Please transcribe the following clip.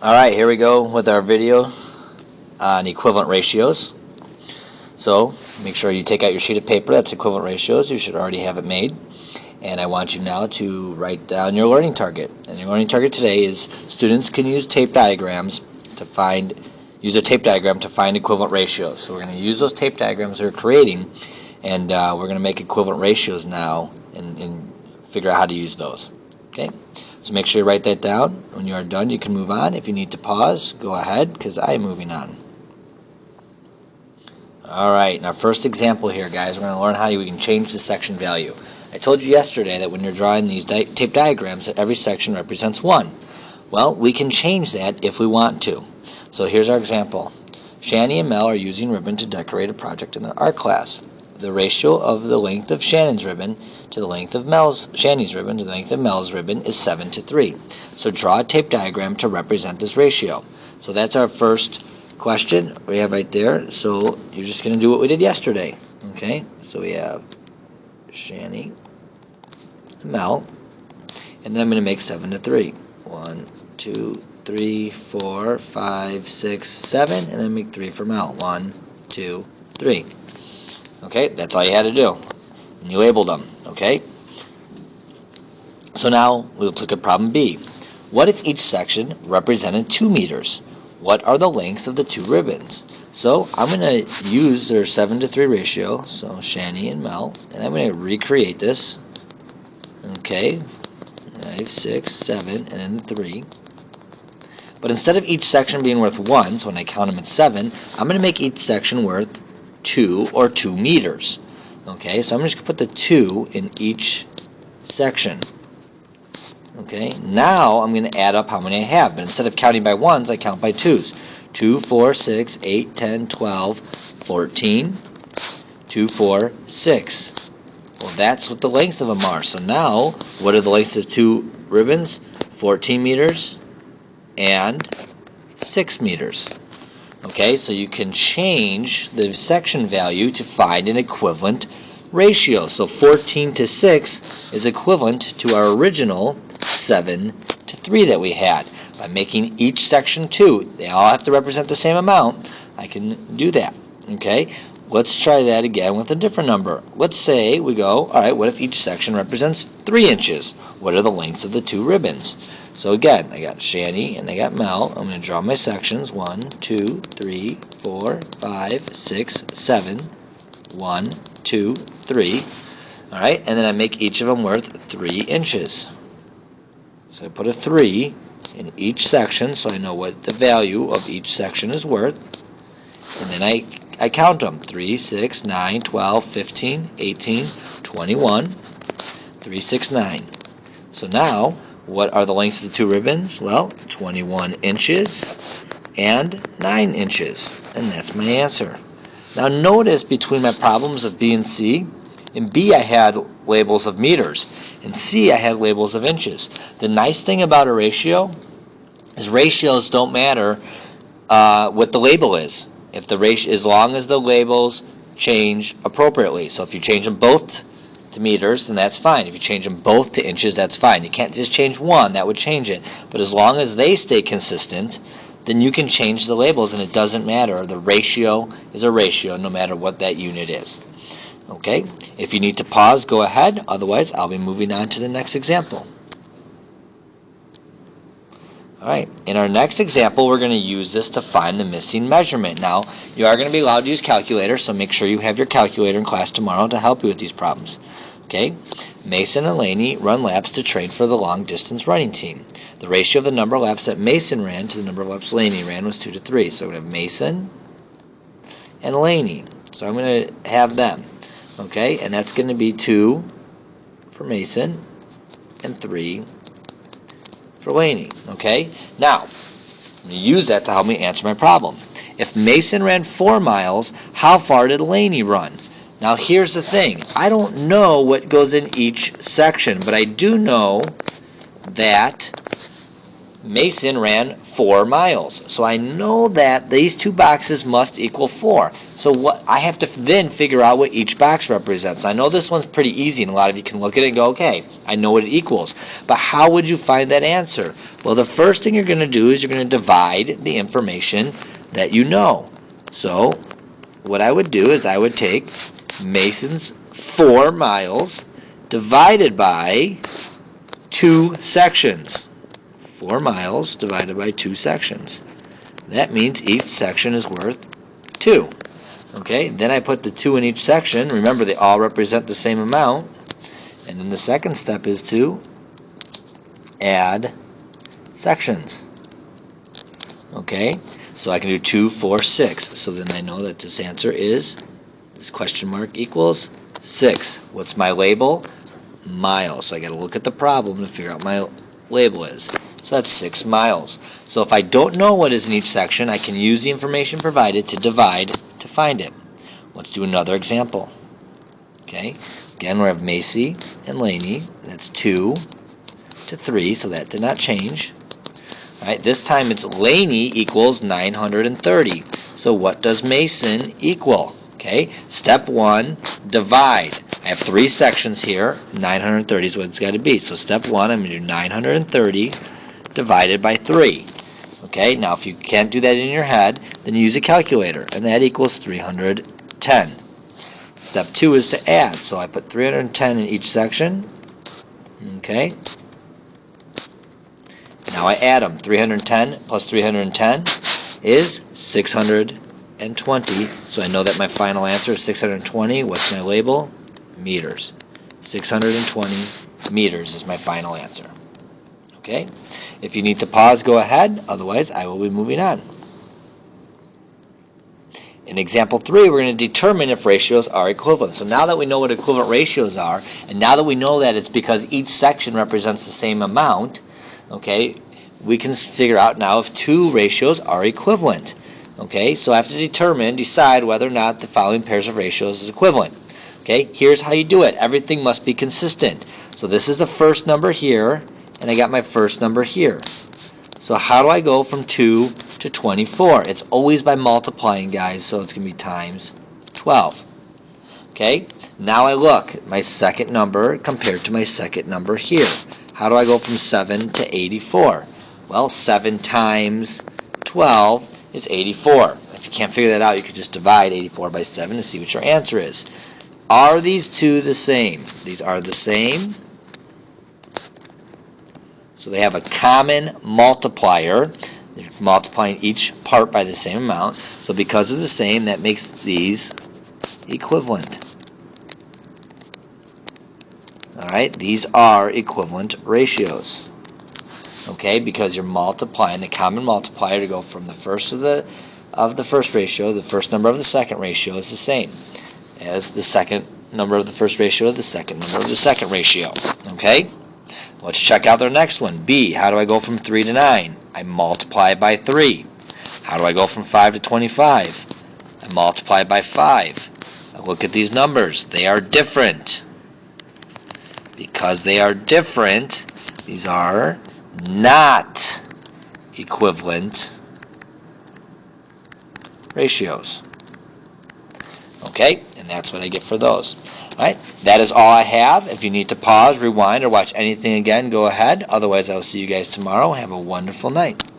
Alright, here we go with our video on equivalent ratios. So make sure you take out your sheet of paper that's equivalent ratios. You should already have it made. And I want you now to write down your learning target. And your learning target today is students can use tape diagrams to find equivalent ratios. So we're going to use those tape diagrams we're creating, and we're going to make equivalent ratios now and figure out how to use those. Okay? So make sure you write that down. When you are done, you can move on. If you need to pause, go ahead, because I am moving on. Alright, our first example here, guys, we're going to learn how we can change the section value. I told you yesterday that when you're drawing these tape diagrams, that every section represents 1. Well, we can change that if we want to. So here's our example. Shani and Mel are using ribbon to decorate a project in their art class. The ratio of the length of Shannon's ribbon to the length of Shani's ribbon to the length of Mel's ribbon is 7:3. So draw a tape diagram to represent this ratio. So that's our first question we have right there. So you're just going to do what we did yesterday. Okay? So we have Shani and Mel, and then I'm going to make 7:3. 1, 2, 3, 4, 5, 6, 7, and then make 3 for Mel. 1, 2, 3. Okay, that's all you had to do. And you labeled them, okay? So now we'll look at problem B. What if each section represented 2 meters? What are the lengths of the 2 ribbons? So I'm going to use their 7:3 ratio, so Shani and Mel, and I'm going to recreate this. Okay, 5, 6, 7, and then 3. But instead of each section being worth 1, so when I count them at 7, I'm going to make each section worth 2 or 2 meters. Okay, so I'm just going to put the 2 in each section. Okay, now I'm going to add up how many I have. But instead of counting by 1s, I count by 2s. 2, 4, 6, 8, 10, 12, 14, 2, 4, 6. Well, that's what the lengths of them are. So now, what are the lengths of 2 ribbons? 14 meters and 6 meters. Okay, so you can change the section value to find an equivalent ratio. So 14 to 6 is equivalent to our original 7 to 3 that we had. By making each section 2, they all have to represent the same amount, I can do that. Okay, let's try that again with a different number. Let's say we go, alright, what if each section represents 3 inches? What are the lengths of the 2 ribbons? So again, I got Shani and I got Mel. I'm going to draw my sections. 1, 2, 3, 4, 5, 6, 7. 1, 2, 3. Alright, and then I make each of them worth 3 inches. So I put a 3 in each section so I know what the value of each section is worth. And then I count them. 3, 6, 9, 12, 15, 18, 21, 3, 6, 9. So now, what are the lengths of the 2 ribbons? Well, 21 inches and 9 inches. And that's my answer. Now notice between my problems of B and C, in B I had labels of meters. In C I had labels of inches. The nice thing about a ratio is ratios don't matter what the label is. If the ratio, as long as the labels change appropriately. So if you change them both to meters, then that's fine. If you change them both to inches, that's fine. You can't just change one, that would change it. But as long as they stay consistent, then you can change the labels and it doesn't matter. The ratio is a ratio no matter what that unit is. Okay? If you need to pause, go ahead. Otherwise, I'll be moving on to the next example. Alright, in our next example, we're going to use this to find the missing measurement. Now, you are going to be allowed to use calculator, so make sure you have your calculator in class tomorrow to help you with these problems. Okay? Mason and Laney run laps to train for the long-distance running team. The ratio of the number of laps that Mason ran to the number of laps Laney ran was 2 to 3. So we're going to have Mason and Laney. So I'm going to have them. Okay? And that's going to be 2 for Mason and 3 for Laney. Okay? Now, I'm going to use that to help me answer my problem. If Mason ran 4 miles, how far did Laney run? Now here's the thing. I don't know what goes in each section, but I do know that Mason ran 4 miles. So I know that these two boxes must equal 4. So what I have to then figure out what each box represents. I know this one's pretty easy, and a lot of you can look at it and go, okay, I know what it equals. But how would you find that answer? Well, the first thing you're going to do is you're going to divide the information that you know. So what I would do is I would take Mason's 4 miles divided by 2 sections. 4 miles divided by 2 sections. That means each section is worth 2. Okay, then I put the 2 in each section. Remember, they all represent the same amount. And then the second step is to add sections. Okay, so I can do 2, 4, 6. So then I know that this answer is, this question mark equals 6. What's my label? Miles. So I got to look at the problem to figure out my label is. So that's 6 miles. So if I don't know what is in each section, I can use the information provided to divide to find it. Let's do another example. Okay, again we have Macy and Laney. That's 2 to 3, so that did not change. All right, this time it's Laney equals 930. So what does Mason equal? Okay, step 1, divide. I have 3 sections here. 930 is what it's got to be. So step 1, I'm going to do 930 divided by 3. Okay, now if you can't do that in your head, then use a calculator, and that equals 310. Step 2 is to add. So I put 310 in each section. Okay. Now I add them. 310 plus 310 is 620. So I know that my final answer is 620. What's my label? Meters. 620 meters is my final answer. Okay? If you need to pause, go ahead. Otherwise, I will be moving on. In example 3, we're going to determine if ratios are equivalent. So now that we know what equivalent ratios are, and now that we know that it's because each section represents the same amount, okay, we can figure out now if 2 ratios are equivalent. Okay, so I have to decide whether or not the following pairs of ratios is equivalent. Okay, here's how you do it. Everything must be consistent. So this is the first number here, and I got my first number here. So how do I go from 2 to 24? It's always by multiplying, guys, so it's going to be times 12. Okay, now I look at my second number compared to my second number here. How do I go from 7 to 84? Well, 7 times 12 is 84. If you can't figure that out, you could just divide 84 by 7 to see what your answer is. Are these two the same? These are the same. So they have a common multiplier. They're multiplying each part by the same amount. So because they're the same, that makes these equivalent. Alright, these are equivalent ratios. Okay, because you're multiplying the common multiplier to go from the first of the first ratio, the first number of the second ratio is the same as the second number of the first ratio of the second number of the second ratio. Okay? Let's check out their next one. B, how do I go from 3 to 9? I multiply by 3. How do I go from 5 to 25? I multiply by 5. I look at these numbers. They are different. Because they are different, these are not equivalent ratios. Okay, and that's what I get for those. All right, that is all I have. If you need to pause, rewind, or watch anything again, go ahead. Otherwise, I will see you guys tomorrow. Have a wonderful night.